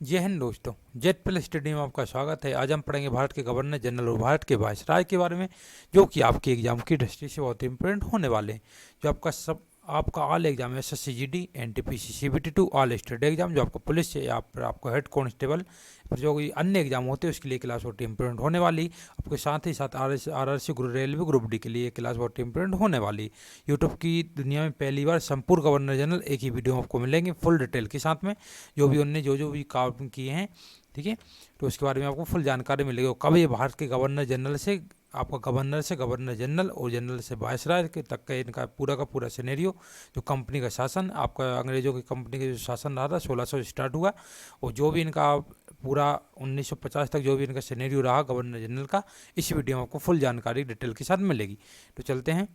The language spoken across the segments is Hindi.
जय हिंद दोस्तों, जेट प्लस स्टडी में आपका स्वागत है। आज हम पढ़ेंगे भारत के गवर्नर जनरल और भारत के वायसराय के बारे में, जो कि आपके एग्जाम की दृष्टि से बहुत इंपॉर्टेंट होने वाले हैं। जो आपका all exam SSC GD NTPC CBT2 all state exam, जो आपका पुलिस से या आपको हेड कांस्टेबल जो भी अन्य एग्जाम होते हैं उसके लिए क्लास बहुत इंपॉर्टेंट होने वाली। आपके साथ ही साथ RRC group railway group D के लिए क्लास बहुत इंपॉर्टेंट होने वाली। यूट्यूब की दुनिया में पहली बार संपूर्ण गवर्नर जनरल एक ही वीडियो में आपको मिलेंगे फुल डिटेल के साथ में, जो भी उनने जो भी काम किए हैं, ठीक है। तो उसके बारे में आपको फुल जानकारी मिलेगी। कब ये भारत के गवर्नर जनरल से आपका गवर्नर से गवर्नर जनरल और जनरल से वायसराय के तक का इनका पूरा का पूरा सिनेरियो, जो कंपनी का शासन आपका अंग्रेजों की कंपनी का जो शासन रहा था 1600 स्टार्ट हुआ, और जो भी इनका पूरा 1950 तक जो भी इनका सिनेरियो रहा गवर्नर जनरल का, इस वीडियो में आपको फुल जानकारी डिटेल के साथ मिलेगी। तो चलते हैं।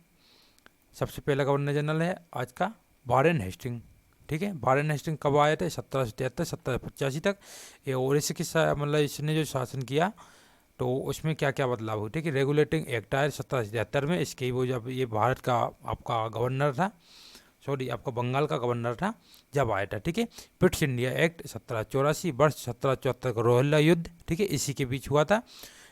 सबसे पहला गवर्नर जनरल है आज का वारेन हेस्टिंग, ठीक है। वारेन हेस्टिंग कब आए थे? 1773 1785 तक। और इसके मतलब इसने जो शासन किया तो उसमें क्या क्या बदलाव हुए, ठीक है। रेगुलेटिंग एक्ट आया 1773 में। इसके वो जब ये भारत का आपका गवर्नर था, सॉरी आपका बंगाल का गवर्नर था जब आया था, ठीक है। पिट्स इंडिया एक्ट 1784, वर्ष 1774 का रोहिल्ला युद्ध, ठीक है, इसी के बीच हुआ था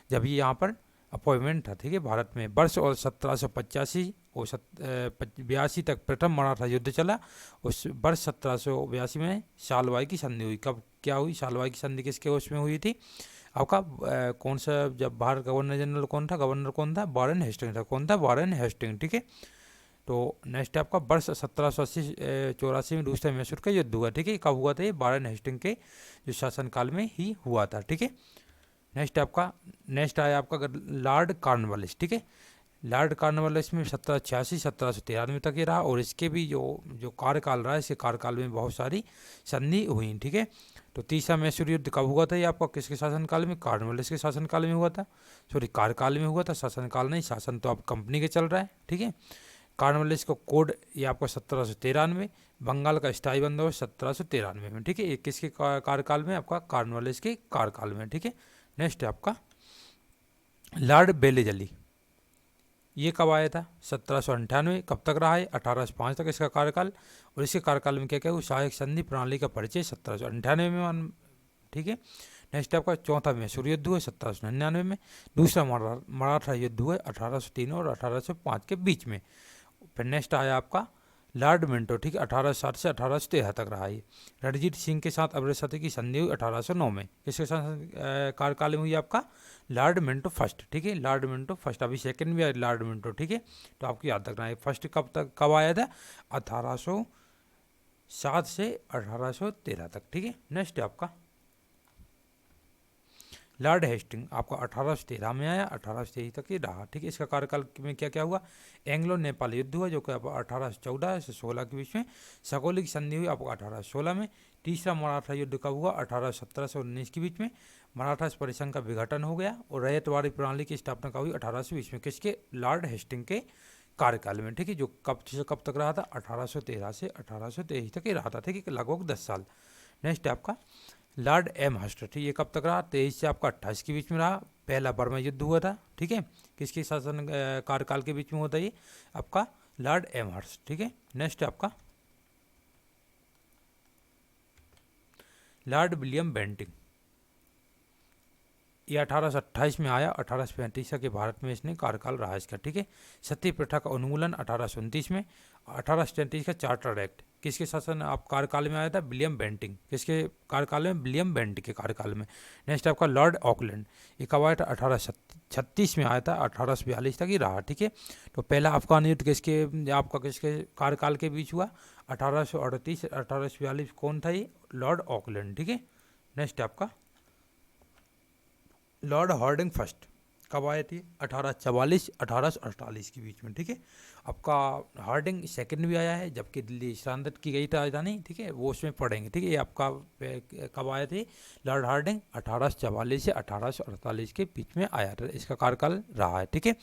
जब ये यहाँ पर अपॉइंटमेंट था, ठीक है, भारत में। वर्ष और 1785 और 82 तक प्रथम मराठा युद्ध चला। उस वर्ष 1782 में सालवाई की संधि हुई। कब क्या हुई? सालवाई की संधि किसके उसमें हुई थी? आपका कौन सा, जब भारत गवर्नर जनरल कौन था, गवर्नर कौन था? वारेन हेस्टिंग था। कौन था? वारेन हेस्टिंग, ठीक है। तो नेक्स्ट आपका वर्ष 1780-84 में दूसरा मैसूर का युद्ध हुआ, ठीक है। कब हुआ था? ये वारेन हेस्टिंग के जो शासनकाल में ही हुआ था, ठीक है। नेक्स्ट आया आपका लॉर्ड कॉर्नवालिस, ठीक है। लॉर्ड कॉर्नवालिस में 1786 1793 तक ये रहा, और इसके भी जो कार्यकाल रहा, इसके कार्यकाल में बहुत सारी संधि हुई, ठीक है। तो तीसरा मैसूर युद्ध कब हुआ था? ये आपका किसके शासनकाल में? कॉर्नवालिस के शासनकाल में हुआ था। सॉरी, कार्यकाल में हुआ था, शासनकाल नहीं। शासन तो अब कंपनी के चल रहा है, ठीक है। कॉर्नवालिस का कोड ये आपका 1793, बंगाल का स्थायी बंदोबस्त 1793 में, ठीक है। ये किसके कार्यकाल में? आपका कॉर्नवालिस के कार्यकाल में, ठीक है। नेक्स्ट है आपका लॉर्ड बेलेजली। ये कब आया था? 1798। कब तक रहा है? 1805 तक इसका कार्यकाल। और इसके कार्यकाल में क्या क्या हुआ? सहायक संधि प्रणाली का परिचय 1798 में, ठीक है। नेक्स्ट आपका चौथा मैसूर युद्ध हुआ 1799 में। दूसरा मराठा युद्ध हुआ 1803 और 1805 के बीच में। फिर नेक्स्ट आया आपका लॉर्ड मिंटो, ठीक है, 1860 से 1813 तक रहा है। रणजीत सिंह के साथ अमृतसर की संधि हुई 1809 में। किसके साथ कार्यकाल में हुई? आपका लॉर्ड मिंटो फर्स्ट, ठीक है। लॉर्ड मिंटो फर्स्ट, अभी सेकंड भी आया लॉर्ड मिंटो, ठीक है। तो आपको याद रखना है फर्स्ट कब आया था? 1807 से 1813 तक, ठीक है। नेक्स्ट है आपका लॉर्ड हेस्टिंग, आपका 1813 में आया, 1823 तक ही रहा, ठीक है। इसका कार्यकाल में क्या क्या हुआ? एंग्लो नेपाल युद्ध हुआ, जो कि 1814 से 16 के बीच में। सगोली की संधि हुई आपको 1816 में। तीसरा मराठा युद्ध कब हुआ? 1817 से 19 के बीच में। मराठा परिसंघ का विघटन हो गया, और रैयतवाड़ी प्रणाली की स्थापना कब हुई? 1820 में। किसके? लॉर्ड हेस्टिंग के कार्यकाल में, ठीक है। जो कब से कब तक रहा था? 1813 से 1823 तक ही रहा था, ठीक है, लगभग 10 साल। नेक्स्ट है आपका लॉर्ड एम हर्स्ट, ये कब तक रहा? 23 से आपका 28 के बीच में रहा। पहला बर्मा युद्ध हुआ था, ठीक है। किसके शासन कार्यकाल के बीच में होता है? ये आपका लॉर्ड एम हर्स्ट, ठीक है। नेक्स्ट है आपका लॉर्ड विलियम बेंटिंग। ये 1828 में आया, 1835 तक के भारत में इसने कार्यकाल रहा इसका, ठीक है। सती प्रथा का उन्मूलन 1829 में। 1833 का चार्टर एक्ट किसके शासन आप कार्यकाल में आया था? William Bentinck. किसके कार्यकाल में? विलियम बेंटिंग के कार्यकाल में। नेक्स्ट आपका लॉर्ड ऑकलैंड, ये कब आया था? 1836 में आया था, 1842 तक ही रहा, ठीक है। तो पहला अफगान युद्ध किसके कार्यकाल के बीच हुआ? 1838 1842। कौन था ये? लॉर्ड ऑकलैंड, ठीक है। नेक्स्ट आपका लॉर्ड हार्डिंग फर्स्ट, कब आए थे? 1844 1848 के बीच में, ठीक है। आपका हार्डिंग सेकंड भी आया है, जबकि दिल्ली सल्तनत की गई राजधानी, ठीक है, वो उसमें पढ़ेंगे, ठीक है। ये आपका कब आए थे? लॉर्ड हार्डिंग 1844 से 1848 के बीच में आया था, इसका कार्यकाल रहा है, ठीक है।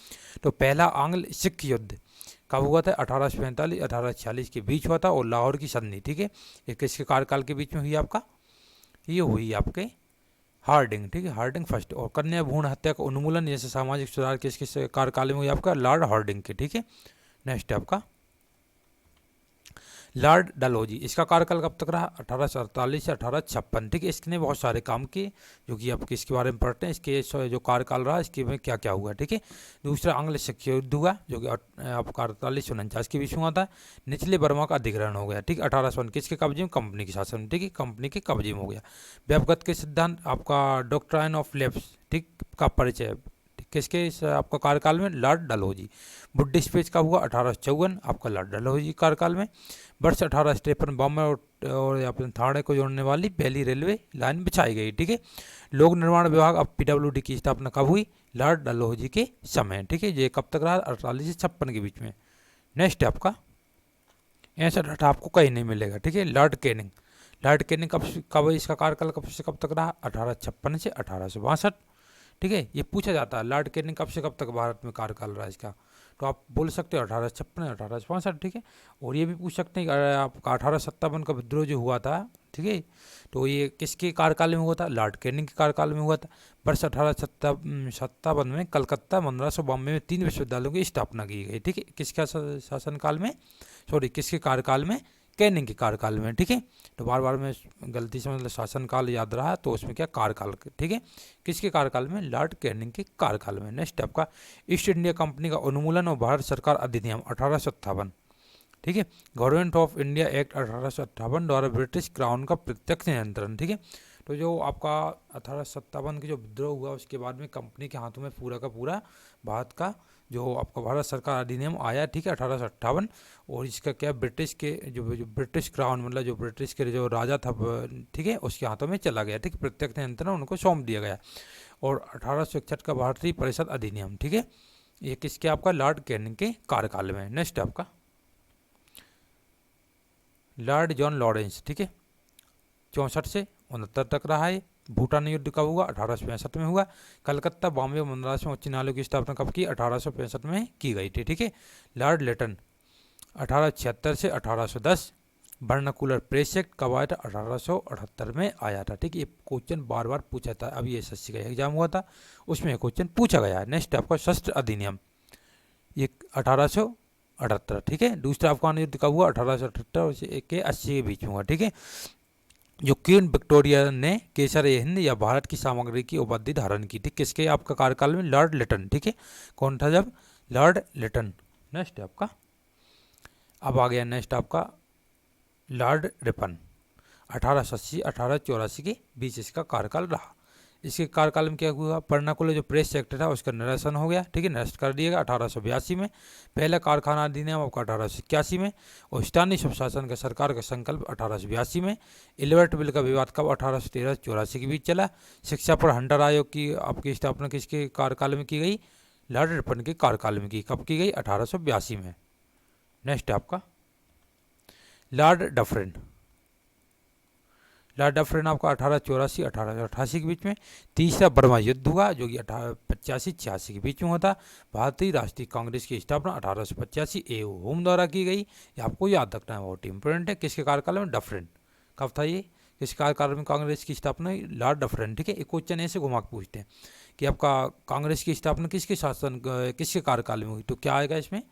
तो पहला आंग्ल सिख युद्ध कब हुआ था? 1845 1846 के बीच हुआ था, और लाहौर की संधि, ठीक है, ये किसके कार्यकाल के बीच में हुई? आपका ये हुई आपके हार्डिंग, ठीक है, हार्डिंग फर्स्ट। और कन्या भ्रूण हत्या का उन्मूलन जैसे सामाजिक सुधार किसके कार्यकाल में हुई? आपका लॉर्ड हार्डिंग के, ठीक है। नेक्स्ट आपका लॉर्ड डलहौजी, इसका कार्यकाल कब तक रहा? 1848 से 1856। ठीक है, इसने बहुत सारे काम किए जो कि आपके इसके बारे में पढ़ते हैं, इसके जो कार्यकाल रहा इसके में क्या क्या हुआ। ठीक है, दूसरा आंग्ल शिक्षक युद्ध हुआ जो कि आपका 48 से 49 के बीच में हुआ था। निचले बर्मा का अधिग्रहण हो गया। ठीक, 1821 के कब्जे में, कंपनी के शासन में। ठीक है, कंपनी के कब्जे में हो गया। व्यापगत के सिद्धांत आपका डॉक्ट्राइन ऑफ लेफ्ट, ठीक, का परिचय किसके आपका कार्यकाल में? लॉर्ड डलहौजी। बुद्धिस्ट पेज का हुआ 1854 आपका लॉर्ड डलहौजी कार्यकाल में। वर्ष 1853 बॉम्बे और अपने थाने को जोड़ने वाली पहली रेलवे लाइन बिछाई गई। ठीक है, लोक निर्माण विभाग अब पीडब्ल्यूडी की स्थापना कब हुई? लॉर्ड डलहौजी के समय। ठीक है, ये कब तक रहा? 48 से 56 के बीच में। नेक्स्ट है आपका 61 आपको कहीं नहीं मिलेगा। ठीक है, लॉर्ड कैनिंग। लॉर्ड कैनिंग कब इसका कार्यकाल कब से कब तक रहा? 1856 से 1862। ठीक है, ये पूछा जाता है लॉर्ड कैनिंग कब से कब तक भारत में कार्यकाल रहा इसका, तो आप बोल सकते हो 1856 1862। ठीक है, और ये भी पूछ सकते हैं कि आपका 1857 का विद्रोह जो हुआ था, ठीक है, तो ये किसके कार्यकाल में हुआ था? लॉर्ड कैनिंग के कार्यकाल में हुआ था। वर्ष 1857 में कलकत्ता, मद्रास और बॉम्बे में 3 विश्वविद्यालयों की स्थापना की गई। ठीक है, किसके शासनकाल में, सॉरी किसके कार्यकाल में? कैनिंग के कार्यकाल में। ठीक है, तो बार बार में गलती से मतलब शासनकाल याद रहा तो उसमें क्या कार्यकाल। ठीक है, किसके कार्यकाल में? लॉर्ड कैनिंग के कार्यकाल में। नेक्स्ट आपका ईस्ट इंडिया कंपनी का उन्मूलन और भारत सरकार अधिनियम 1858। ठीक है, गवर्नमेंट ऑफ इंडिया एक्ट 1858 द्वारा ब्रिटिश क्राउन का प्रत्यक्ष नियंत्रण। ठीक है, तो जो आपका 1857 के जो विद्रोह हुआ उसके बाद में कंपनी के हाथों में पूरा का पूरा भारत का जो आपका भारत सरकार अधिनियम आया। ठीक है, 1858, और इसका क्या ब्रिटिश के जो ब्रिटिश क्राउन मतलब जो ब्रिटिश के जो राजा था, ठीक है, उसके हाथों में चला गया। ठीक, प्रत्यक्ष नियंत्रण उनको सौंप दिया गया। और 1861 का भारतीय परिषद अधिनियम, ठीक है, ये किसके? आपका लॉर्ड कैनिंग के कार्यकाल में। नेक्स्ट आपका लॉर्ड जॉन लॉरेंस। ठीक है, 64 से 69 तक रहा है। भूटान युद्ध कब हुआ? 1865 में हुआ। कलकत्ता, बॉम्बे और मद्रास में उच्च न्यायालयों की स्थापना कब की? 1865 में की गई थी। ठीक है, लॉर्ड लेटन 1876 से 1810। वर्नाकुलर प्रेस एक्ट कब आया था? 1878 में आया था। ठीक है, ये क्वेश्चन बार बार पूछा था, अभी एसएससी का एग्जाम हुआ था उसमें क्वेश्चन पूछा गया है। नेक्स्ट आपका शस्त्र अधिनियम, ये 1878। ठीक है, दूसरा अफगान युद्ध कब हुआ? 1878 के 80 के बीच में हुआ। ठीक है, जो क्वीन विक्टोरिया ने केसर हिंद या भारत की सामग्री की उपाधि धारण की थी, किसके आपका कार्यकाल में? लॉर्ड लिटन। ठीक है, कौन था जब? लॉर्ड लिटन। नेक्स्ट है आपका, अब आ गया नेक्स्ट आपका लॉर्ड रिपन, 1880 1884 के बीच इसका कार्यकाल रहा। इसके कार्यकाल में क्या हुआ? वर्नाकुलर जो प्रेस एक्ट था उसका निरसन हो गया। ठीक है, निरस्त कर दिया गया 1882 में। पहला कारखाना अधिनियम आपका 1881 में, और स्थानीय स्वशासन का सरकार का संकल्प 1882 में। इलेवर्ट बिल का विवाद कब? 1813-84 के बीच चला। शिक्षा पर हंटर आयोग की आपकी स्थापना किसके कार्यकाल में की गई? लॉर्ड रिपन के कार्यकाल में की। कब की गई? 1882 में। नेक्स्ट आपका लॉर्ड डफरिन। लॉर्ड डफरिन आपका 1884 1888 के बीच में। तीसरा बर्मा युद्ध हुआ जो कि 85-86 के बीच में हुआ था। भारतीय राष्ट्रीय कांग्रेस की स्थापना 1885 ए होम द्वारा की गई। ये आपको याद रखना है, बहुत इंपॉर्टेंट है। किसके कार्यकाल में? डफरिन। कब था ये? किस कार्यकाल में कांग्रेस की स्थापना? Lord Dufferin. ठीक है, एक क्वेश्चन ऐसे घुमा के पूछते हैं कि आपका कांग्रेस की स्थापना किसके शासन किसके कार्यकाल में हुई, तो क्या आएगा इसमें?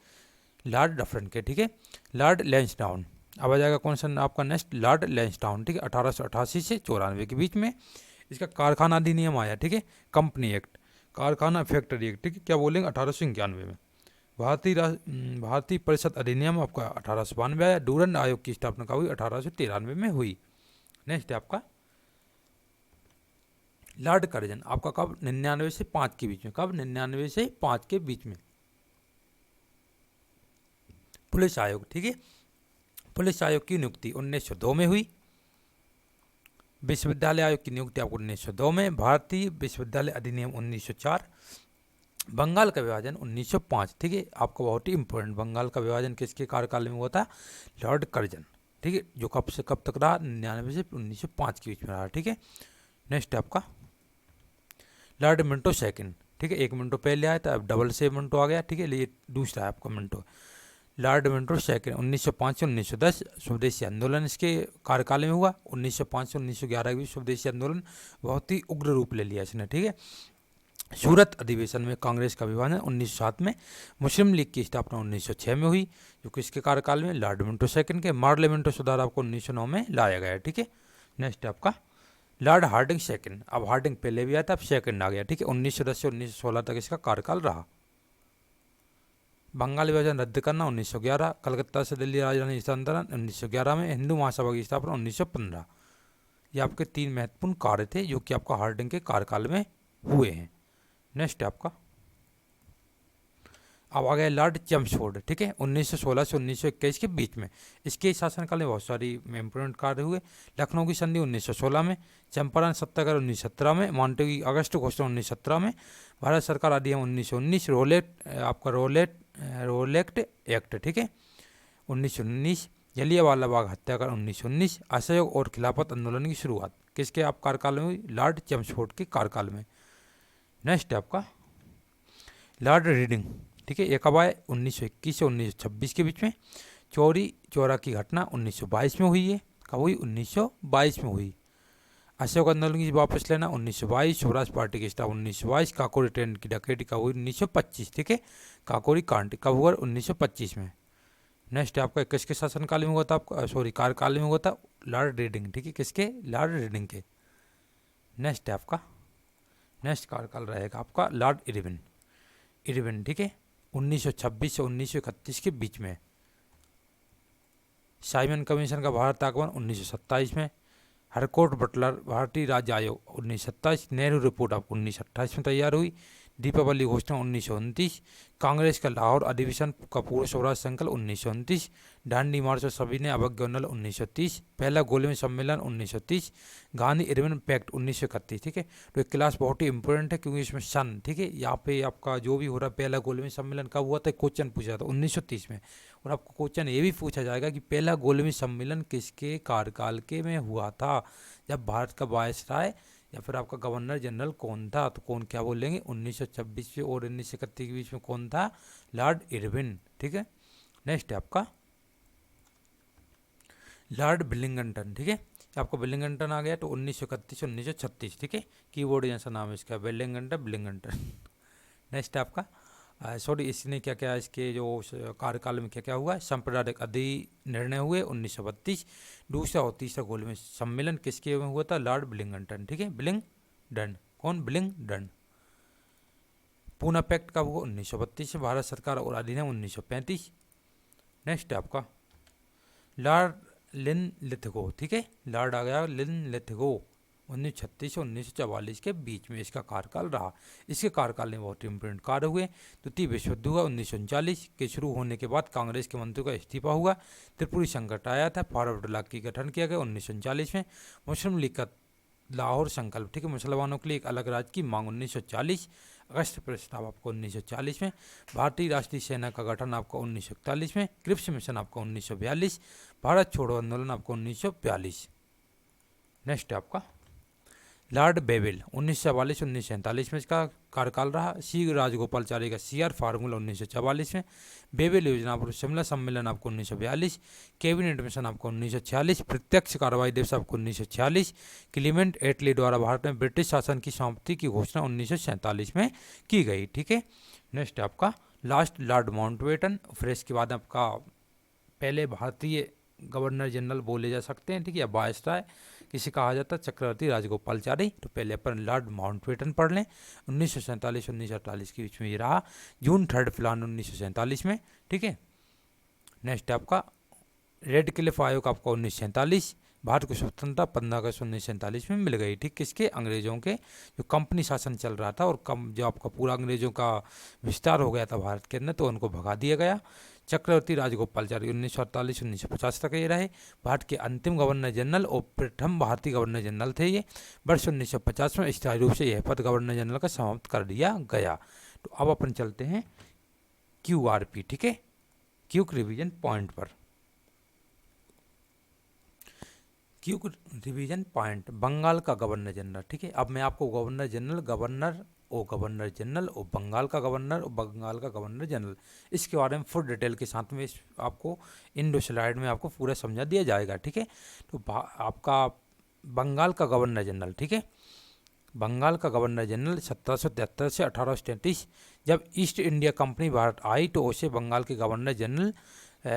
लॉर्ड डफरिन के। ठीक है, लॉर्ड लैंसडाउन। अब आ जाएगा कौन सा आपका नेक्स्ट? लॉर्ड लैंसडाउन। ठीक है, 1888 से 94 के बीच में इसका कारखाना अधिनियम आया। ठीक है, कंपनी एक्ट, कारखाना फैक्ट्री एक्ट। ठीक है, क्या बोलेंगे? 1891 में। भारतीय परिषद अधिनियम आपका 1892 आया। डूरन आयोग की स्थापना कब हुई? 1893 में हुई। नेक्स्ट है आपका लॉर्ड कर्जन, आपका कब? 99 से 5 के बीच में। कब? 99 से 5 के बीच में। पुलिस आयोग। ठीक है, पुलिस आयोग की नियुक्ति 1902 में हुई। विश्वविद्यालय आयोग की नियुक्ति आपको 1902 में। भारतीय विश्वविद्यालय अधिनियम 1904। बंगाल का विभाजन 1905। ठीक है, आपको बहुत ही इंपॉर्टेंट, बंगाल का विभाजन किसके कार्यकाल में हुआ था? Lord Curzon. ठीक है, जो कब से कब तक रहा? 99 से 1905 के बीच में रहा। ठीक है, नेक्स्ट आपका लॉर्ड मिंटो सेकंड। ठीक है, एक मिनटो पहले आया था, अब डबल से मिनटो आ गया। ठीक है, ये दूसरा है आपका मिनटो। लॉर्ड मिंटो सेकंड 1905 से 1910। स्वदेशी आंदोलन इसके कार्यकाल में हुआ। 1905 से 1911 के बीच स्वदेशी आंदोलन बहुत ही उग्र रूप ले लिया इसने। ठीक है, सूरत अधिवेशन में कांग्रेस का विभाजन 1907 में, मुस्लिम लीग की स्थापना 1906 में हुई, जो किसके कार्यकाल में, लॉर्ड मिंटो सेकंड के। पार्लियामेंटो सुधार आपको 1909 में लाया गया, ठीक है। नेक्स्ट आपका लॉर्ड हार्डिंग सेकंड, अब हार्डिंग पहले भी आया था, अब सेकंड आ गया, ठीक है। 1910 से 1916 तक इसका कार्यकाल रहा। बंगाल विभाजन रद्द करना 1911, कलकत्ता से दिल्ली राजधानी स्थानांतरण 1911 में, हिंदू महासभा की स्थापना 1915। ये आपके 3 महत्वपूर्ण कार्य थे जो कि आपका हार्डिंग के कार्यकाल में हुए हैं। नेक्स्ट है आपका, अब आ गया लॉर्ड चेम्सफोर्ड, ठीक है, 1916 से 1921 के बीच में। इसके शासनकाल में बहुत सारी इंपोर्टेंट कार्य हुए। लखनऊ की संधि 1916 में, चंपारण सत्याग्रह 1917 में, मांटेगू की अगस्त घोषणा 1917 में, भारत सरकार अधिनियम 1919, रोलेक्ट एक्ट, ठीक है, 1919, जलियांवाला बाग हत्याकांड 1919, असहयोग और खिलाफत आंदोलन की शुरुआत किसके आप कार्यकाल में हुई, लॉर्ड चेम्सफोर्ड के कार्यकाल में। नेक्स्ट है आपका लॉर्ड रीडिंग, ठीक है, ये कब आए, 1921 से 1926 के बीच में। चौरी चौरा की घटना 1922 में हुई है, कब हुई, 1922 में हुई। अशोक आंदोलन की वापस लेना 1922, स्वराज पार्टी की स्थापना 1922, काकोरी ट्रेन की डकैती कब हुई, 1925, ठीक है, काकोरी कांड कब हुआ, 1925 में। नेक्स्ट आपका किसके शासनकाल में हुआ था, आपका कार्यकाल में हुआ था, लॉर्ड रीडिंग, ठीक है, किसके, लॉर्ड रीडिंग के। नेक्स्ट है आपका, नेक्स्ट कार्यकाल रहेगा आपका लॉर्ड इरविन, ठीक है, 1926 से 1931 के बीच में। साइमन कमीशन का भारत आगमन 1927 में, हरकोट बटलर भारतीय राज्य आयोग 1927, नेहरू रिपोर्ट आपको 1928 में तैयार हुई, दीपावली घोषणा 1929, कांग्रेस का लाहौर अधिवेशन का पूर्व स्वराज संकल्प 1929, दांडी मार्च और सभी ने अवज्ञा 1930, पहला गोलमेज सम्मेलन 1930, गांधी इरविन पैक्ट 1931, ठीक है। तो एक क्लास बहुत ही इंपॉर्टेंट है क्योंकि इसमें सन, ठीक है, यहाँ पे आपका जो भी हो रहा है, पहला गोलमेज सम्मेलन कब हुआ था, क्वेश्चन पूछा था 1930 में। और आपको क्वेश्चन ये भी पूछा जाएगा कि पहला गोलमेज सम्मेलन किसके कार्यकाल के में हुआ था, जब भारत का वायसराय या फिर आपका गवर्नर जनरल कौन था, तो कौन क्या बोलेंगे, 1926 से और 1931 के बीच में कौन था, लॉर्ड इरविन, ठीक है। नेक्स्ट है आपका लॉर्ड विलिंगटन, ठीक है, आपको विलिंगटन आ गया, तो 1931 से 1936, ठीक है, कीबोर्ड जैसा नाम है इसका, विलिंगटन। नेक्स्ट आपका इसने क्या क्या इसके जो कार्यकाल में क्या क्या हुआ, सांप्रदायिक अधिनिर्णय हुए 1932, दूसरा और तीसरा गोलमेज सम्मेलन किसके में हुआ था, लॉर्ड विलिंगटन, ठीक है, विलिंगडन, कौन, विलिंगडन। पूना पैक्ट कब हुआ, 1932 से, भारत सरकार और अधिनियम 1935। नेक्स्ट है आपका लॉर्ड लिनलिथगो, ठीक है, लॉर्ड आ गया लिनलिथगो, 1936 से 1944 के बीच में इसका कार्यकाल रहा। इसके कार्यकाल में बहुत इंपोर्टेंट कार्य हुए। द्वितीय विश्व युद्ध हुआ 1939 के शुरू होने के बाद कांग्रेस के मंत्रियों का इस्तीफा हुआ, त्रिपुरी संकट आया था, फॉरवर्ड ब्लॉक की गठन किया गया 1939 में, मुस्लिम लीग का लाहौर संकल्प, ठीक है, मुसलमानों के लिए एक अलग राज्य की मांग 1940, अगस्त प्रस्ताव आपको 1940 में, भारतीय राष्ट्रीय सेना का गठन आपको 1941 में, क्रिप्स मिशन आपको 1942, भारत छोड़ो आंदोलन आपको 1942। नेक्स्ट है आपका लॉर्ड बेवेल, 1944 1947 में इसका कार्यकाल रहा। सी राजगोपालचारी का CR फार्मूला 1944 में, बेवेल योजना पर शिमला सम्मेलन आपको 1942, कैबिनेट मिशन आपको 1946, प्रत्यक्ष कार्रवाई दिवस आपको 1946, क्लीमेंट एटली द्वारा भारत में ब्रिटिश शासन की समाप्ति की घोषणा 1947 में की गई, ठीक है। नेक्स्ट आपका लास्ट लॉर्ड माउंटबेटन, फिर इसके बाद आपका पहले भारतीय गवर्नर जनरल बोले जा सकते हैं, ठीक है, या वायसराय किसे कहा जाता है, चक्रवर्ती राजगोपालचारी। तो पहले अपन लॉर्ड माउंटबेटन पढ़ लें, 1947 1948 के बीच में ये रहा, जून 3 प्लान 1947 में, ठीक है। नेक्स्ट आपका रेड क्लिफ आयोग आपका 1947, भारत को स्वतंत्रता 15 अगस्त 1947 में मिल गई, ठीक, किसके, अंग्रेजों के, जो कंपनी शासन चल रहा था और जो आपका पूरा अंग्रेजों का विस्तार हो गया था भारत के अंदर, तो उनको भगा दिया गया। चक्रवर्ती राजगोपालचारी 1948 1950 तक ये रहे, भारत के अंतिम गवर्नर जनरल और प्रथम भारतीय गवर्नर जनरल थे ये। वर्ष 1950 में स्थायी रूप से यह पद गवर्नर जनरल का समाप्त कर दिया गया। तो अब अपन चलते हैं QRP, ठीक है, क्यूक रिवीजन पॉइंट पर। क्यूक रिवीजन पॉइंट, बंगाल का गवर्नर जनरल, ठीक है। अब मैं आपको गवर्नर जनरल और बंगाल का गवर्नर जनरल इसके बारे में फुल डिटेल के साथ में आपको इन 2 स्लाइड में आपको पूरा समझा दिया जाएगा, ठीक है। तो आपका बंगाल का गवर्नर जनरल, ठीक है, बंगाल का गवर्नर जनरल 1773 से 1833। जब ईस्ट इंडिया कंपनी भारत आई तो उसे बंगाल के governor general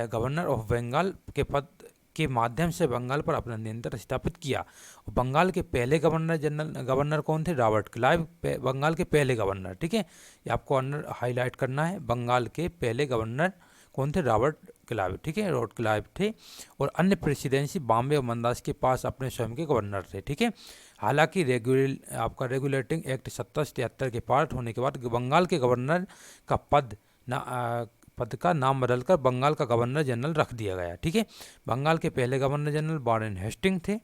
governor of Bengal के पद के माध्यम से बंगाल पर अपना नियंत्रण स्थापित किया। बंगाल के पहले गवर्नर कौन थे? रॉबर्ट क्लाइव, बंगाल के पहले गवर्नर। ठीक है, ये आपको अंडर हाईलाइट करना है। बंगाल के पहले गवर्नर कौन थे? Robert Clive. ठीक है, रॉबर्ट क्लाइव थे। और अन्य प्रेसिडेंसी बॉम्बे और मद्रास के पास अपने स्वयं के गवर्नर थे। ठीक है, हालांकि रेगुलेटिंग एक्ट 1773 के पारित होने के बाद बंगाल के गवर्नर का पद का नाम बदलकर बंगाल का गवर्नर जनरल रख दिया गया। ठीक है, बंगाल के पहले गवर्नर जनरल वारेन हेस्टिंग थे।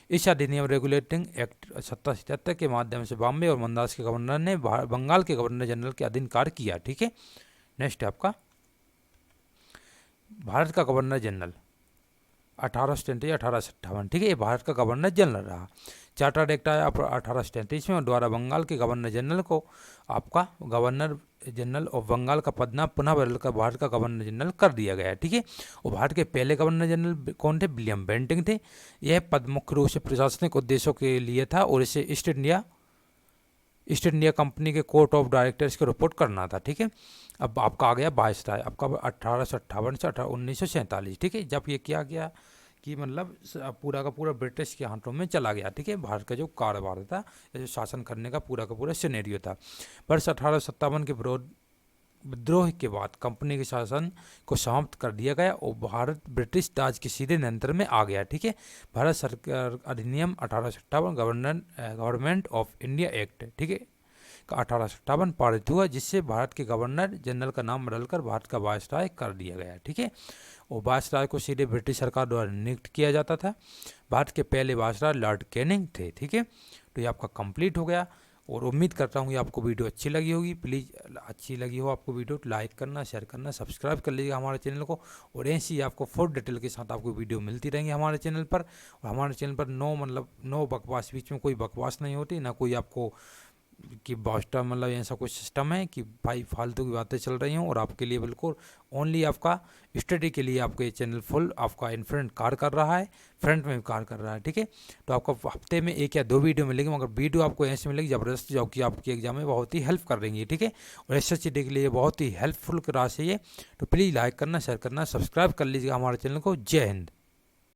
इस अधिनियम रेगुलेटिंग एक्ट 1773 के माध्यम से बॉम्बे और मद्रास के गवर्नर ने बंगाल के गवर्नर जनरल के अधीन कार्य किया। ठीक है, नेक्स्ट है आपका भारत का गवर्नर जनरल 1857। ठीक है, ये भारत का गवर्नर जनरल रहा। चार्टर्ड एक्ट आया 1833 में और द्वारा बंगाल के गवर्नर जनरल को आपका गवर्नर जनरल ऑफ बंगाल का पद नाम पुनः बदलकर भारत का गवर्नर जनरल कर दिया गया। ठीक है, और भारत के पहले गवर्नर जनरल कौन थे? विलियम बेंटिंग थे। यह पद मुख्य रूप से प्रशासनिक उद्देश्यों के लिए था और इसे ईस्ट इंडिया कंपनी के कोर्ट ऑफ डायरेक्टर्स को रिपोर्ट करना था। ठीक है, अब आपका आ गया वायसराय, आपका 1858 से 1947। ठीक है, जब ये किया गया कि मतलब पूरा का पूरा ब्रिटिश के हाथों में चला गया। ठीक है, भारत का जो कारोबार था, जो शासन करने का पूरा सिनेरियो था। वर्ष 1857 के विद्रोह के बाद कंपनी के शासन को समाप्त कर दिया गया और भारत ब्रिटिश राज के सीधे नियंत्रण में आ गया। ठीक है, भारत सरकार अधिनियम 1857 गवर्नमेंट ऑफ इंडिया एक्ट, ठीक है, का 1857 पारित हुआ, जिससे भारत के गवर्नर जनरल का नाम बदलकर भारत का वायसराय कर दिया गया। ठीक है, और वायसराय को सीधे ब्रिटिश सरकार द्वारा नियुक्त किया जाता था। भारत के पहले वायसराय लॉर्ड कैनिंग थे। ठीक है, तो ये आपका कंप्लीट हो गया और उम्मीद करता हूँ कि आपको वीडियो अच्छी लगी होगी। प्लीज़ अच्छी लगी हो आपको वीडियो तो लाइक करना, शेयर करना, सब्सक्राइब कर लीजिएगा हमारे चैनल को। और ऐसी आपको फुल डिटेल के साथ आपको वीडियो मिलती रहेंगी हमारे चैनल पर। और हमारे चैनल पर नो बकवास, बीच में कोई बकवास नहीं होती, ना कोई आपको कि बॉस्टा मतलब ऐसा कुछ सिस्टम है कि भाई फालतू की बातें चल रही हों। और आपके लिए बिल्कुल ओनली आपका स्टडी के लिए आपका ये चैनल फुल आपका इनफ्रंट कार्य कर रहा है, फ्रंट में भी कार्य कर रहा है। ठीक है, तो आपको हफ्ते में 1 या 2 वीडियो मिलेगी, मगर वीडियो आपको ऐसे मिलेगी ज़बरदस्त, जो कि आपके एग्जाम में बहुत ही हेल्प कर देंगी। ठीक है, और SSCD के लिए बहुत ही हेल्पफुल क्लास है ये। तो प्लीज़ लाइक करना, शेयर करना, सब्सक्राइब कर लीजिएगा हमारे चैनल को। जय हिंद।